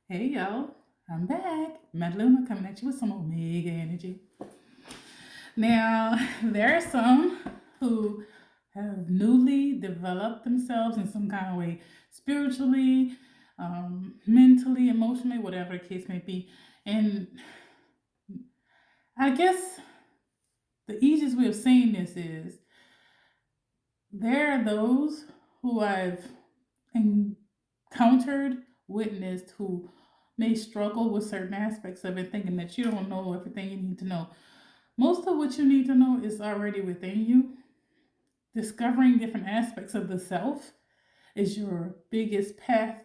Hey y'all, I'm back. Madaluna coming at you with some omega energy. Now, there are some who have newly developed themselves in some kind of way, spiritually, mentally, emotionally, whatever the case may be. And I guess the easiest way of saying this is there are those who I've encountered, witnessed, who may struggle with certain aspects of it, thinking that you don't know everything you need to know. Most of what you need to know is already within you. Discovering different aspects of the self is your biggest path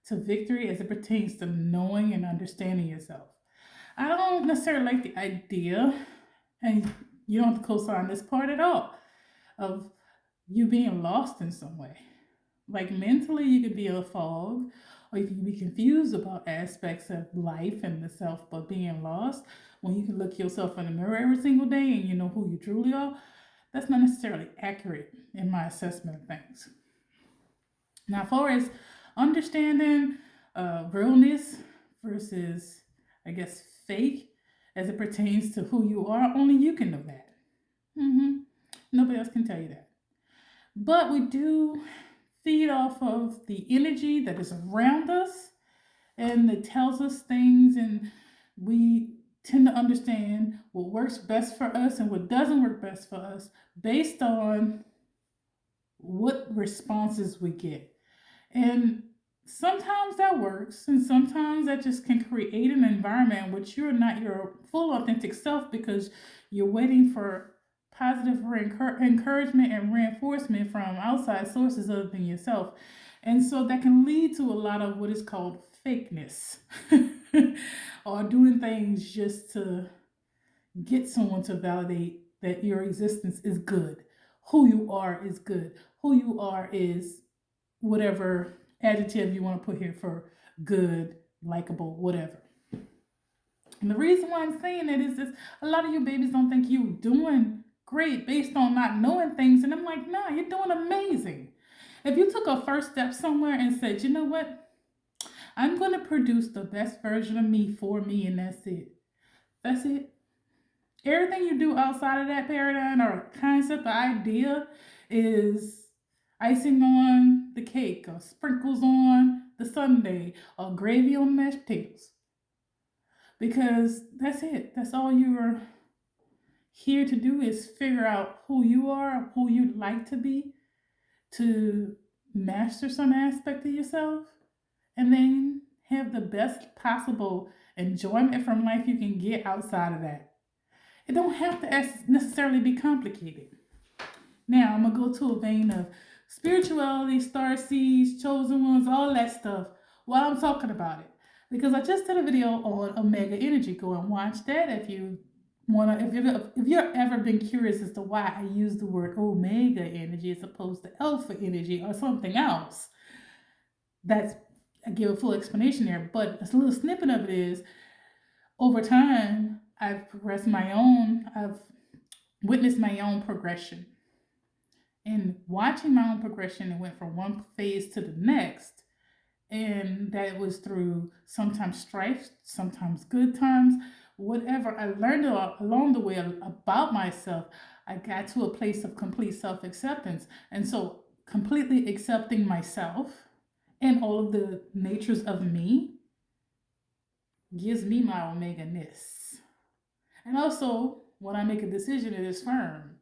to victory as it pertains to knowing and understanding yourself. I don't necessarily like the idea, and you don't have to co sign this part at all, of you being lost in some way. Like mentally, you could be a fog, or you can be confused about aspects of life and the self, but being lost when you can look yourself in the mirror every single day and you know who you truly are, that's not necessarily accurate in my assessment of things. Now, as far as understanding realness versus, I guess, fake as it pertains to who you are, only you can know that. Mm-hmm. Nobody else can tell you that. But we do feed off of the energy that is around us and it tells us things, and we tend to understand what works best for us and what doesn't work best for us based on what responses we get. And sometimes that works, and sometimes that just can create an environment in which you're not your full authentic self because you're waiting for positive encouragement and reinforcement from outside sources other than yourself. And so that can lead to a lot of what is called fakeness or doing things just to get someone to validate that your existence is good. Who you are is good. Who you are is whatever adjective you want to put here for good, likable, whatever. And the reason why I'm saying it is this: a lot of you babies don't think you're doing great based on not knowing things. And I'm like, nah, you're doing amazing. If you took a first step somewhere and said, you know what, I'm going to produce the best version of me for me, and that's it. That's it. Everything you do outside of that paradigm or concept or idea is icing on the cake or sprinkles on the sundae or gravy on mashed potatoes. Because that's it. That's all you're here to do is figure out who you are, who you'd like to be, to master some aspect of yourself, and then have the best possible enjoyment from life you can get outside of that. It don't have to necessarily be complicated. Now I'm gonna go to a vein of spirituality, star seeds, chosen ones, all that stuff while I'm talking about it. Because I just did a video on Omega Energy. Go and watch that if you wanna. If you've ever been curious as to why I use the word Omega Energy as opposed to Alpha Energy or something else, that's I give a full explanation there. But a little snippet of it is over time I've progressed my own. I've witnessed my own progression. And watching my own progression, it went from one phase to the next. And that was through sometimes strife, sometimes good times, whatever I learned along the way about myself. I got to a place of complete self acceptance. And so, completely accepting myself and all of the natures of me gives me my omega ness. And also, when I make a decision, it is firm.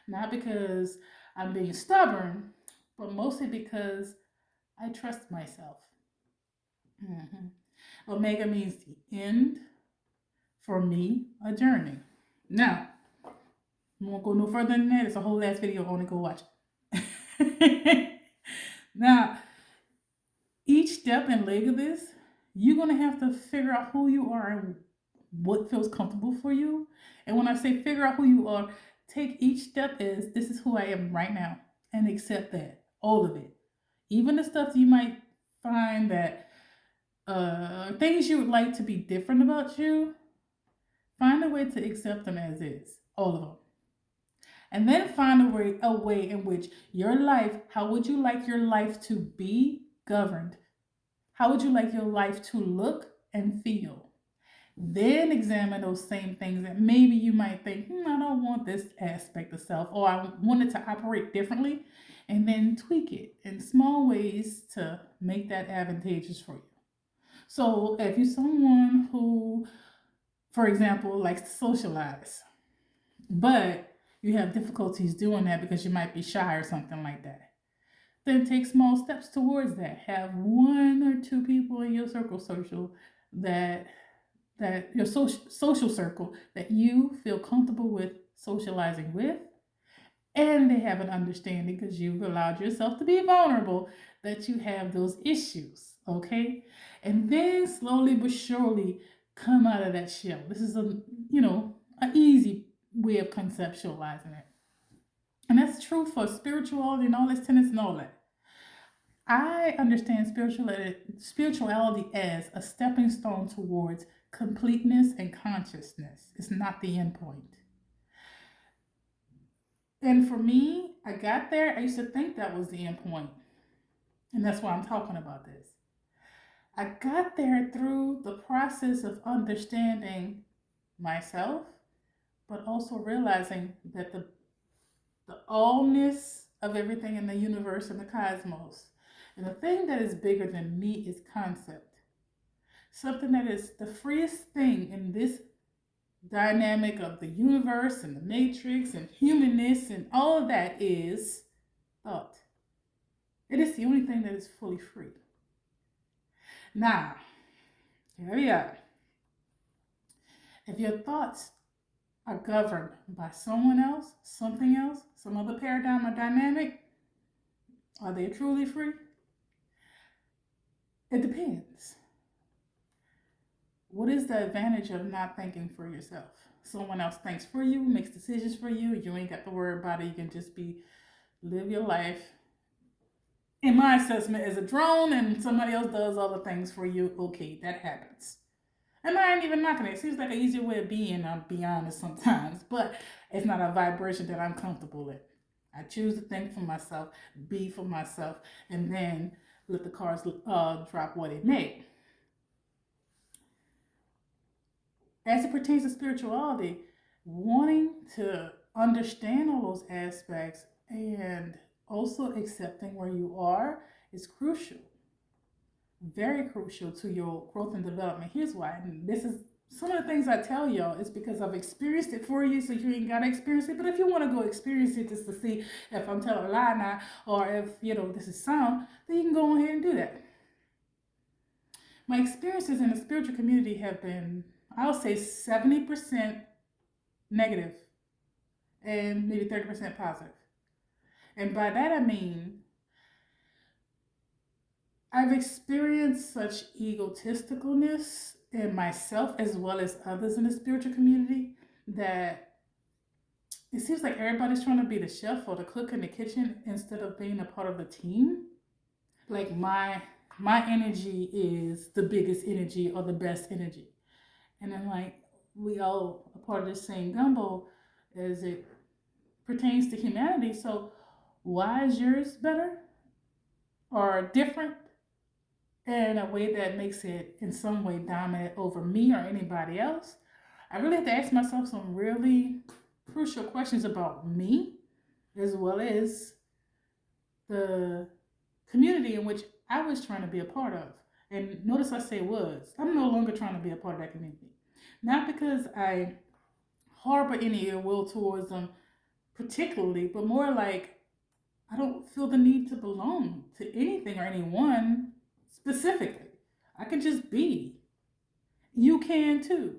Not because I'm being stubborn, but mostly because I trust myself. Mhm. Omega means the end, for me, a journey. Now, I won't go no further than that. It's a whole last video. I want to go watch it. Now, each step and leg of this, you're going to have to figure out who you are and what feels comfortable for you. And when I say figure out who you are, take each step as this is who I am right now and accept that, all of it. Even the stuff you might find that things you would like to be different about you, find a way to accept them as is, all of them. And then find a way in which your life, how would you like your life to be governed? How would you like your life to look and feel? Then examine those same things that maybe you might think, I don't want this aspect of self, or I want it to operate differently, and then tweak it in small ways to make that advantageous for you. So if you're someone who, for example, likes to socialize, but you have difficulties doing that because you might be shy or something like that, then take small steps towards that. Have one or two people in your social that your social circle that you feel comfortable with socializing with, and they have an understanding because you've allowed yourself to be vulnerable that you have those issues, okay? And then slowly but surely come out of that shell. This is an easy way of conceptualizing it. And that's true for spirituality and all its tenets and all that. I understand spirituality as a stepping stone towards completeness and consciousness. It's not the end point. And for me, I got there. I used to think that was the end point. And that's why I'm talking about this. I got there through the process of understanding myself, but also realizing that the allness of everything in the universe and the cosmos, and the thing that is bigger than me is concept. Something that is the freest thing in this dynamic of the universe and the matrix and humanness and all of that is thought. It is the only thing that is fully free. Now, here we are. If your thoughts are governed by someone else, something else, some other paradigm or dynamic, are they truly free? It depends. What is the advantage of not thinking for yourself? Someone else thinks for you, makes decisions for you. You ain't got to worry about it. You can just live your life. In my assessment, as a drone, and somebody else does all the things for you. Okay, that happens. And I ain't even knocking it. It seems like an easier way of being, I'll be honest sometimes, but it's not a vibration that I'm comfortable in. I choose to think for myself, be for myself, and then let the cards drop what it may. As it pertains to spirituality, wanting to understand all those aspects and also accepting where you are is crucial. Very crucial to your growth and development. Here's why. And this is some of the things I tell y'all is because I've experienced it for you, so you ain't gotta experience it. But if you want to go experience it just to see if I'm telling a lie now, or if this is sound, then you can go ahead and do that. My experiences in the spiritual community have been, I'll say, 70% negative and maybe 30% positive. And by that I mean I've experienced such egotisticalness in myself as well as others in the spiritual community that it seems like everybody's trying to be the chef or the cook in the kitchen instead of being a part of the team. Like my energy is the biggest energy or the best energy. And then like we all a part of the same gumbo as it pertains to humanity. So why is yours better or different in a way that makes it in some way dominant over me or anybody else? I really have to ask myself some really crucial questions about me as well as the community in which I was trying to be a part of. And notice I say was. I'm no longer trying to be a part of that community. Not because I harbor any ill will towards them particularly, but more like I don't feel the need to belong to anything or anyone specifically. I can just be. You can too.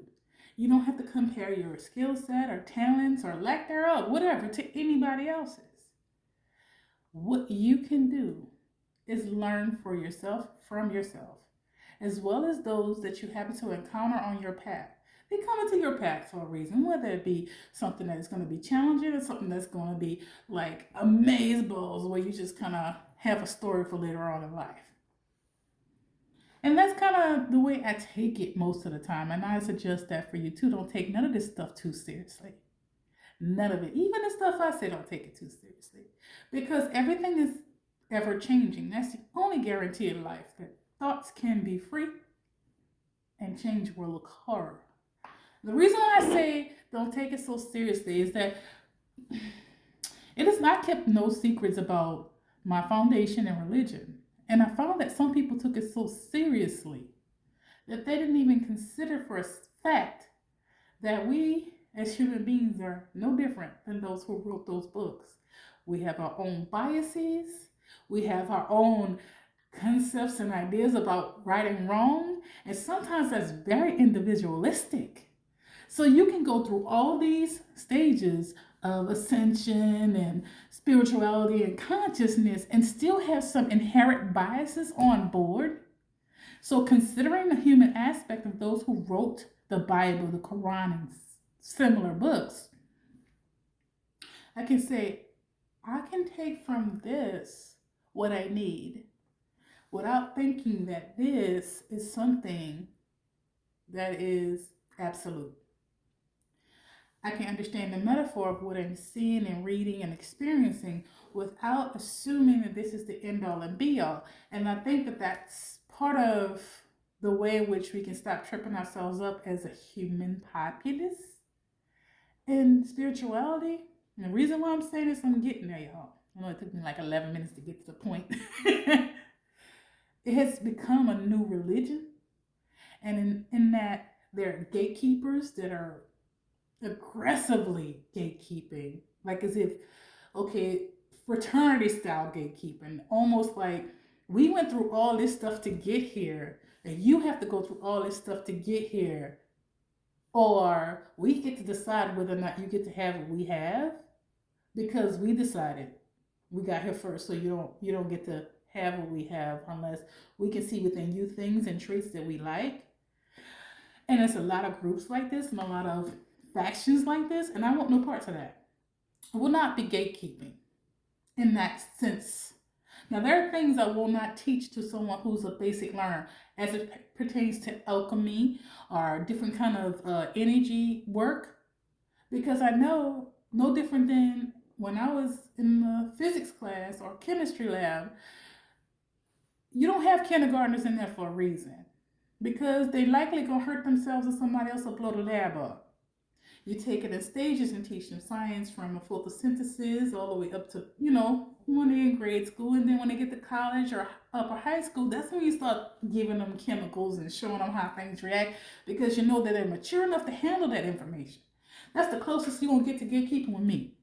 You don't have to compare your skill set or talents or lack thereof, whatever, to anybody else's. What you can do is learn for yourself from yourself, as well as those that you happen to encounter on your path. They come into your path for a reason, whether it be something that is going to be challenging or something that's going to be like amazeballs, where you just kind of have a story for later on in life. And that's kind of the way I take it most of the time. And I suggest that for you too. Don't take none of this stuff too seriously. None of it. Even the stuff I say, don't take it too seriously. Because everything is ever changing. That's the only guarantee in life, that thoughts can be free and change will occur. The reason why I say don't take it so seriously is that it has not kept no secrets about my foundation and religion. And I found that some people took it so seriously that they didn't even consider for a fact that we as human beings are no different than those who wrote those books. We have our own biases, we have our own concepts and ideas about right and wrong, and sometimes that's very individualistic. So you can go through all these stages of ascension and spirituality and consciousness and still have some inherent biases on board. So considering the human aspect of those who wrote the Bible, the Quran, and similar books, I can say, I can take from this what I need without thinking that this is something that is absolute. I can understand the metaphor of what I'm seeing and reading and experiencing without assuming that this is the end all and be all. And I think that that's part of the way in which we can stop tripping ourselves up as a human populace in spirituality. And the reason why I'm saying this, I'm getting there, y'all. I know it took me like 11 minutes to get to the point. It has become a new religion. And in that, there are gatekeepers that are aggressively gatekeeping, like as if, okay, fraternity style gatekeeping, almost like we went through all this stuff to get here, and you have to go through all this stuff to get here, or we get to decide whether or not you get to have what we have because we decided we got here first, so you don't get to have what we have unless we can see within you things and traits that we like. And there's a lot of groups like this and a lot of factions like this, and I want no parts of that. I will not be gatekeeping in that sense. Now, there are things I will not teach to someone who's a basic learner as it pertains to alchemy or different kind of energy work, because I know no different than when I was in the physics class or chemistry lab, you don't have kindergartners in there for a reason, because they likely gonna hurt themselves or somebody else will blow the lab up. You take it in stages and teach them science from a photosynthesis all the way up to, when they're in grade school. And then when they get to college or upper high school, that's when you start giving them chemicals and showing them how things react, because you know that they're mature enough to handle that information. That's the closest you're going to get to gatekeeping with me.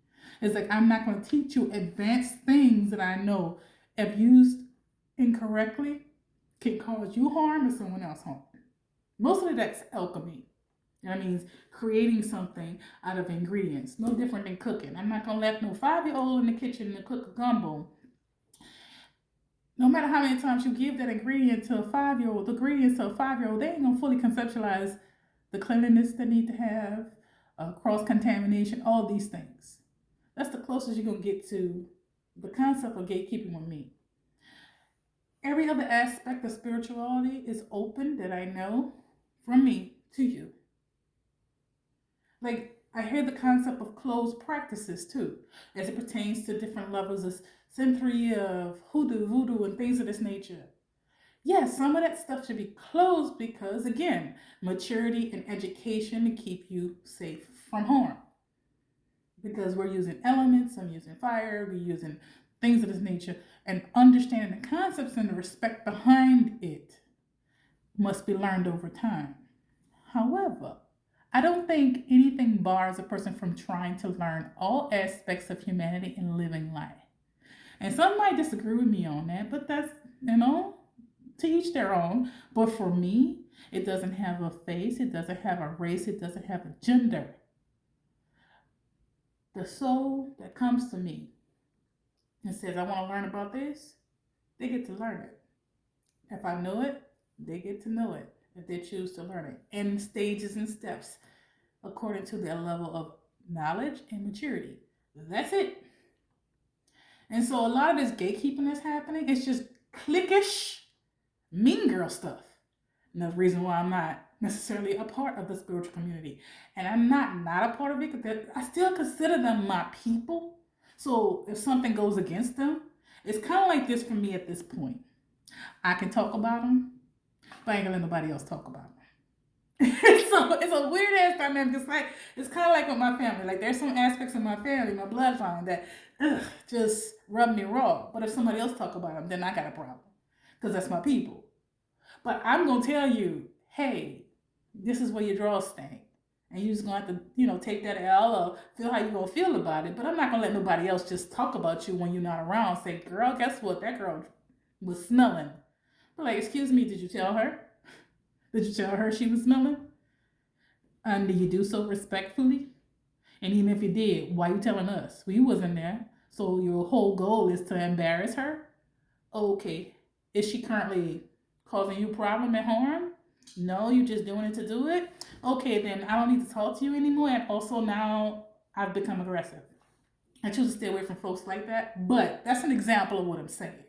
It's like, I'm not going to teach you advanced things that I know, if used incorrectly, can cause you harm or someone else harm. Mostly that's alchemy. That means creating something out of ingredients. No different than cooking. I'm not going to let no 5-year-old in the kitchen to cook a gumbo. No matter how many times you give that ingredient to a 5-year-old, the ingredients to a 5-year-old, they ain't going to fully conceptualize the cleanliness they need to have, cross-contamination, all these things. That's the closest you're going to get to the concept of gatekeeping with me. Every other aspect of spirituality is open that I know from me to you. Like, I hear the concept of closed practices too, as it pertains to different levels of century of hoodoo, voodoo, and things of this nature. Yes, some of that stuff should be closed because, again, maturity and education to keep you safe from harm. Because we're using elements, I'm using fire, we're using things of this nature, and understanding the concepts and the respect behind it must be learned over time. However, I don't think anything bars a person from trying to learn all aspects of humanity and living life. And some might disagree with me on that, but that's, to each their own. But for me, it doesn't have a face, it doesn't have a race, it doesn't have a gender. The soul that comes to me and says, I want to learn about this, they get to learn it. If I know it, they get to know it. If they choose to learn it in stages and steps according to their level of knowledge and maturity. That's it. And so a lot of this gatekeeping that's happening, it's just cliquish, mean girl stuff. And the reason why I'm not necessarily a part of the spiritual community. And I'm not a part of it because I still consider them my people. So if something goes against them, it's kind of like this for me at this point. I can talk about them, but I ain't gonna let nobody else talk about it. So it's a weird ass dynamic. It's kind of like with my family. Like there's some aspects of my family, my bloodline, that just rub me raw. But if somebody else talk about them, then I got a problem because that's my people. But I'm gonna tell you, hey, this is where your drawers stank. And you're just gonna have to, take that L or feel how you're gonna feel about it. But I'm not gonna let nobody else just talk about you when you're not around. Say, girl, guess what? That girl was smelling. But like, excuse me, did you tell her? Did you tell her she was smelling? And did you do so respectfully? And even if you did, why you telling us? Well, you wasn't there. So your whole goal is to embarrass her? Okay. Is she currently causing you problem and harm? No, you're just doing it to do it? Okay, then I don't need to talk to you anymore. And also now I've become aggressive. I choose to stay away from folks like that. But that's an example of what I'm saying.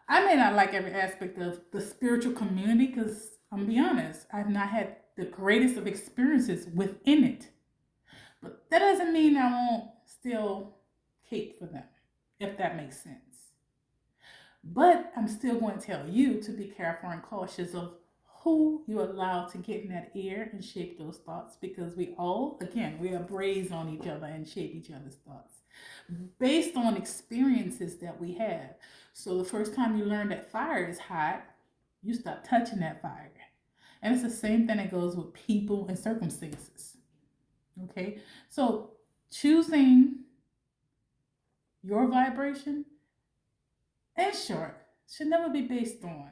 I may not like every aspect of the spiritual community because I'm gonna be honest, I've not had the greatest of experiences within it. But that doesn't mean I won't still cape for them, if that makes sense. But I'm still going to tell you to be careful and cautious of who you allow to get in that ear and shape those thoughts, because we all, again, we are brazen on each other and shape each other's thoughts based on experiences that we have. So the first time you learn that fire is hot, you stop touching that fire. And it's the same thing that goes with people and circumstances. Okay? So choosing your vibration, in short, should never be based on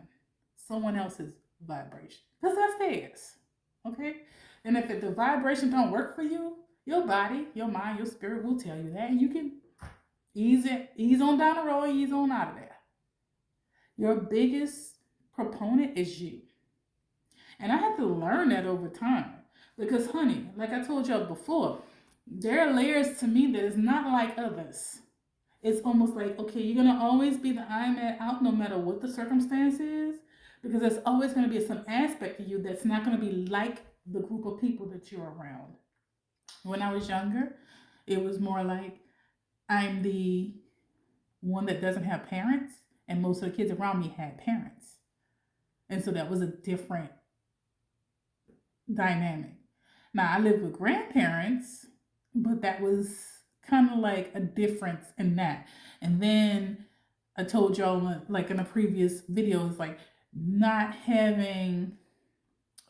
someone else's vibration, because that's theirs. Okay? And if the vibration don't work for you, your body, your mind, your spirit will tell you that, and you can ease on down the road, ease on out of there. Your biggest proponent is you. And I had to learn that over time. Because, honey, like I told y'all before, there are layers to me that is not like others. It's almost like, okay, you're going to always be the I man out no matter what the circumstance is. Because there's always going to be some aspect of you that's not going to be like the group of people that you're around. When I was younger, it was more like I'm the one that doesn't have parents, and most of the kids around me had parents. And so that was a different dynamic. Now, I lived with grandparents, but that was kind of like a difference in that. And then I told y'all, like in a previous video, it's like not having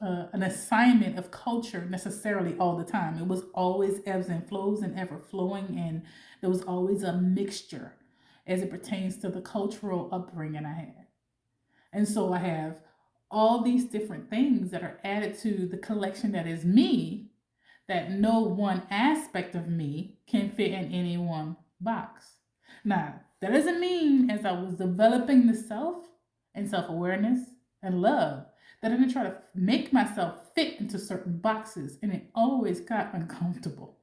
an assignment of culture necessarily all the time. It was always ebbs and flows and ever flowing, and there was always a mixture as it pertains to the cultural upbringing I had. And so I have all these different things that are added to the collection that is me, that no one aspect of me can fit in any one box. Now, that doesn't mean as I was developing the self and self-awareness and love that I didn't try to make myself fit into certain boxes, and it always got uncomfortable.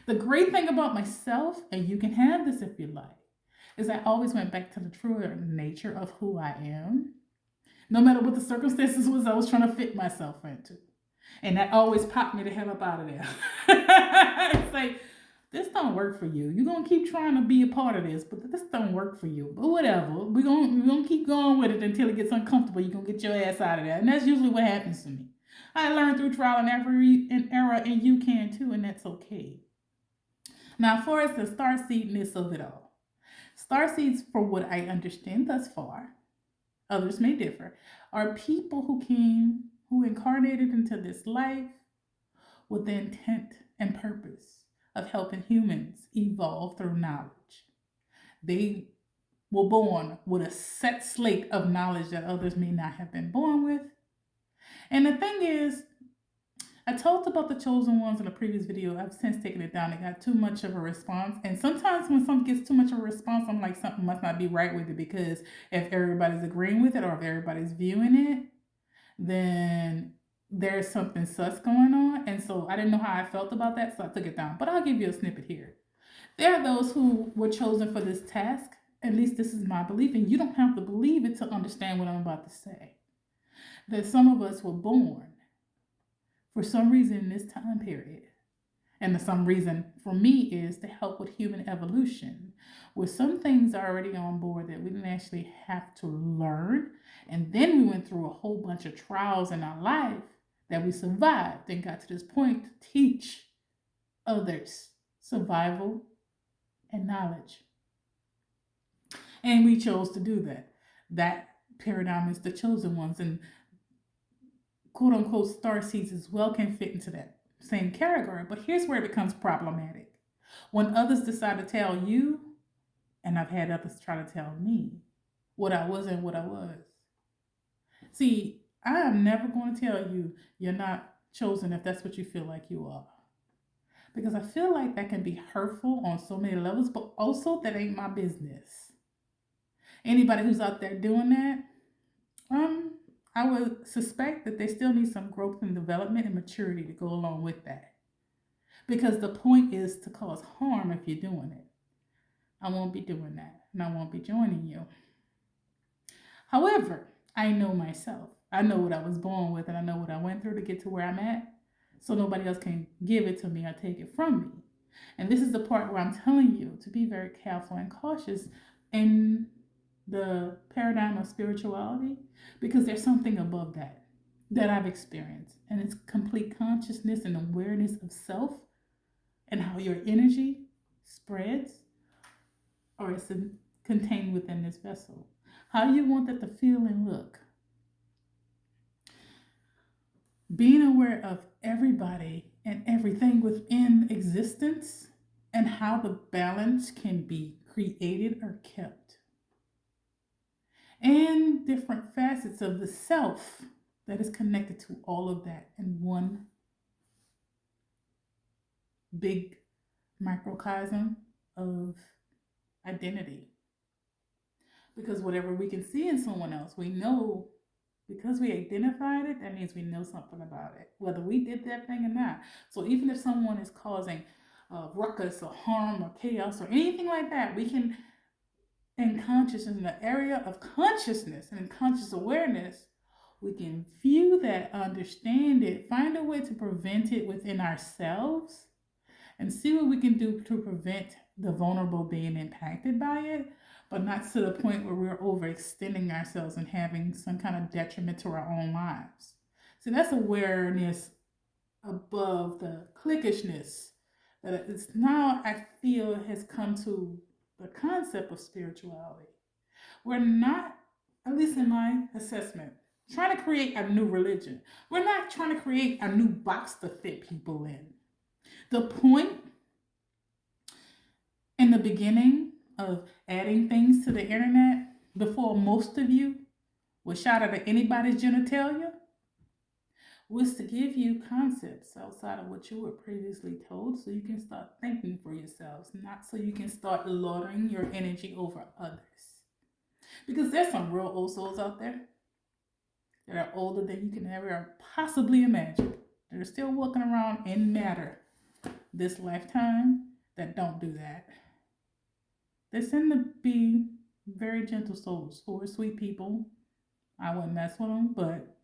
The great thing about myself, and you can have this if you like, is I always went back to the truer nature of who I am. No matter what the circumstances was, I was trying to fit myself into. And that always popped me the hell up out of there. It's like, this don't work for you. You're going to keep trying to be a part of this, but this don't work for you. But whatever. We're gonna keep going with it until it gets uncomfortable. You're going to get your ass out of there. And that's usually what happens to me. I learned through trial and error, and you can too, and that's okay. Now, for us, the starseedness of it all. Starseeds, for what I understand thus far, others may differ, are people who incarnated into this life with the intent and purpose of helping humans evolve through knowledge. They were born with a set slate of knowledge that others may not have been born with. And the thing is, I talked about the chosen ones in a previous video. I've since taken it down. It got too much of a response. And sometimes when something gets too much of a response, I'm like, something must not be right with it, because if everybody's agreeing with it or if everybody's viewing it, then there's something sus going on. And so I didn't know how I felt about that, so I took it down. But I'll give you a snippet here. There are those who were chosen for this task. At least this is my belief, and you don't have to believe it to understand what I'm about to say. That some of us were born for some reason in this time period And the some reason for me is to help with human evolution, with some things already on board that we didn't actually have to learn. And then we went through a whole bunch of trials in our life that we survived and got to this point to teach others survival and knowledge. And we chose to do that. That paradigm is the chosen ones, and quote unquote star seeds as well can fit into that same category. But here's where it becomes problematic. When others decide to tell you, and I've had others try to tell me, what I was and what I was. See, I am never going to tell you you're not chosen if that's what you feel like you are. Because I feel like that can be hurtful on so many levels, but also that ain't my business. Anybody who's out there doing that, um, I would suspect that they still need some growth and development and maturity to go along with that. Because the point is to cause harm if you're doing it. I won't be doing that, and I won't be joining you. However, I know myself. I know what I was born with, and I know what I went through to get to where I'm at. So nobody else can give it to me or take it from me. And this is the part where I'm telling you to be very careful and cautious in the paradigm of spirituality, because there's something above that I've experienced. And it's complete consciousness and awareness of self and how your energy spreads or is contained within this vessel. How you want that to feel and look. Being aware of everybody and everything within existence and how the balance can be created or kept. And different facets of the self that is connected to all of that in one big microcosm of identity. Because whatever we can see in someone else, we know because we identified it, that means we know something about it, whether we did that thing or not. So even if someone is causing ruckus or harm or chaos or anything like that, we can, in consciousness, in the area of consciousness and in conscious awareness, we can view that, understand it, find a way to prevent it within ourselves, and see what we can do to prevent the vulnerable being impacted by it, but not to the point where we're overextending ourselves and having some kind of detriment to our own lives. So that's awareness above the cliquishness that it's now I feel has come to the concept of spirituality. We're not, at least in my assessment, trying to create a new religion. We're not trying to create a new box to fit people in. The point in the beginning of adding things to the internet, before most of you was shot at anybody's genitalia, was to give you concepts outside of what you were previously told so you can start thinking for yourselves, not so you can start lording your energy over others. Because there's some real old souls out there that are older than you can ever possibly imagine. That are still walking around in matter this lifetime that don't do that. They tend to be very gentle souls who are sweet people. I wouldn't mess with them, but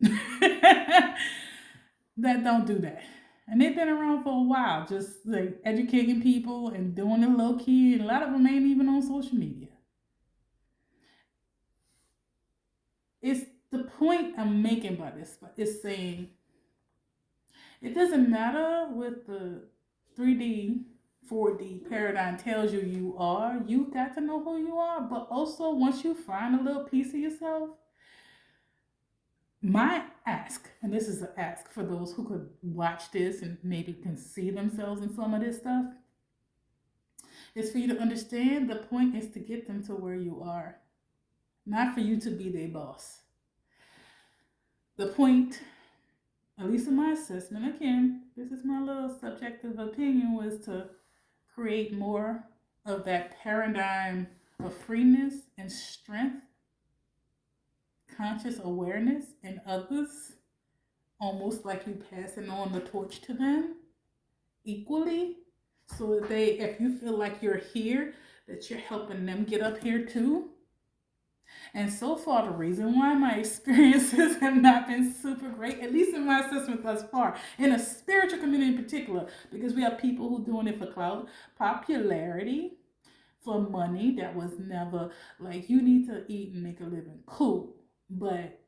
that don't do that. And they've been around for a while, just like educating people and doing it low key. And a lot of them ain't even on social media. It's the point I'm making by this is saying it doesn't matter what the 3D 4D paradigm tells you you are. You got to know who you are. But also, once you find a little piece of yourself, my ask, and this is an ask for those who could watch this and maybe can see themselves in some of this stuff, is for you to understand the point is to get them to where you are, not for you to be their boss. The point, at least in my assessment, again, this is my little subjective opinion, was to create more of that paradigm of freeness and strength, conscious awareness in others, almost like you passing on the torch to them equally, so that they, if you feel like you're here, that you're helping them get up here too. And so far, the reason why my experiences have not been super great, at least in my assessment thus far, in a spiritual community in particular, because we have people who doing it for clout, popularity, for money. That was never like you need to eat and make a living. Cool. But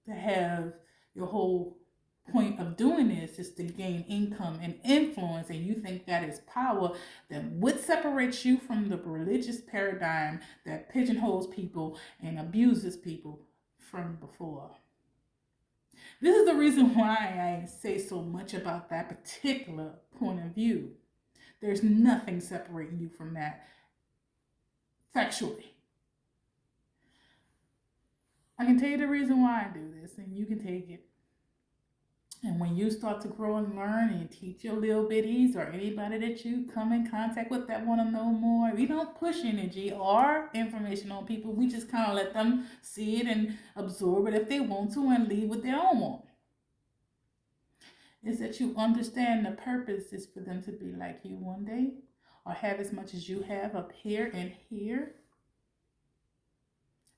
to have your whole point of doing this is to gain income and influence, and you think that is power, then what separates you from the religious paradigm that pigeonholes people and abuses people from before? This is the reason why I say so much about that particular point of view. There's nothing separating you from that factually. I can tell you the reason why I do this, and you can take it. And when you start to grow and learn and teach your little bitties or anybody that you come in contact with that want to know more, we don't push energy or information on people. We just kind of let them see it and absorb it if they want to and leave with their own want. Is that you understand the purpose is for them to be like you one day or have as much as you have up here and here.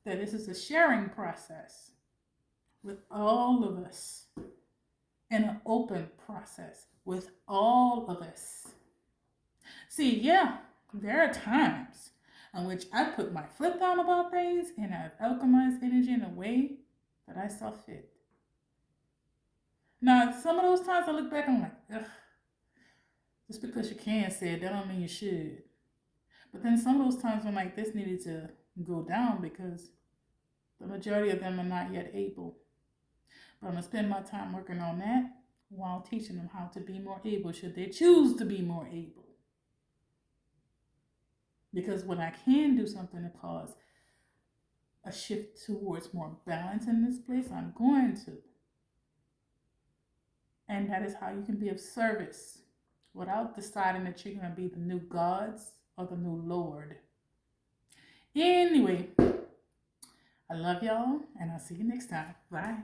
That this is a sharing process with all of us, and an open process with all of us. See, yeah, there are times in which I put my foot down about things and I've alchemized energy in a way that I saw fit. Now, some of those times I look back and I'm like, ugh, just because you can say it, that don't mean you should. But then some of those times I'm like, this needed to go down because the majority of them are not yet able. But I'm going to spend my time working on that while teaching them how to be more able, should they choose to be more able. Because when I can do something to cause a shift towards more balance in this place, I'm going to. And that is how you can be of service without deciding that you're going to be the new gods or the new Lord. Anyway, I love y'all, and I'll see you next time. Bye.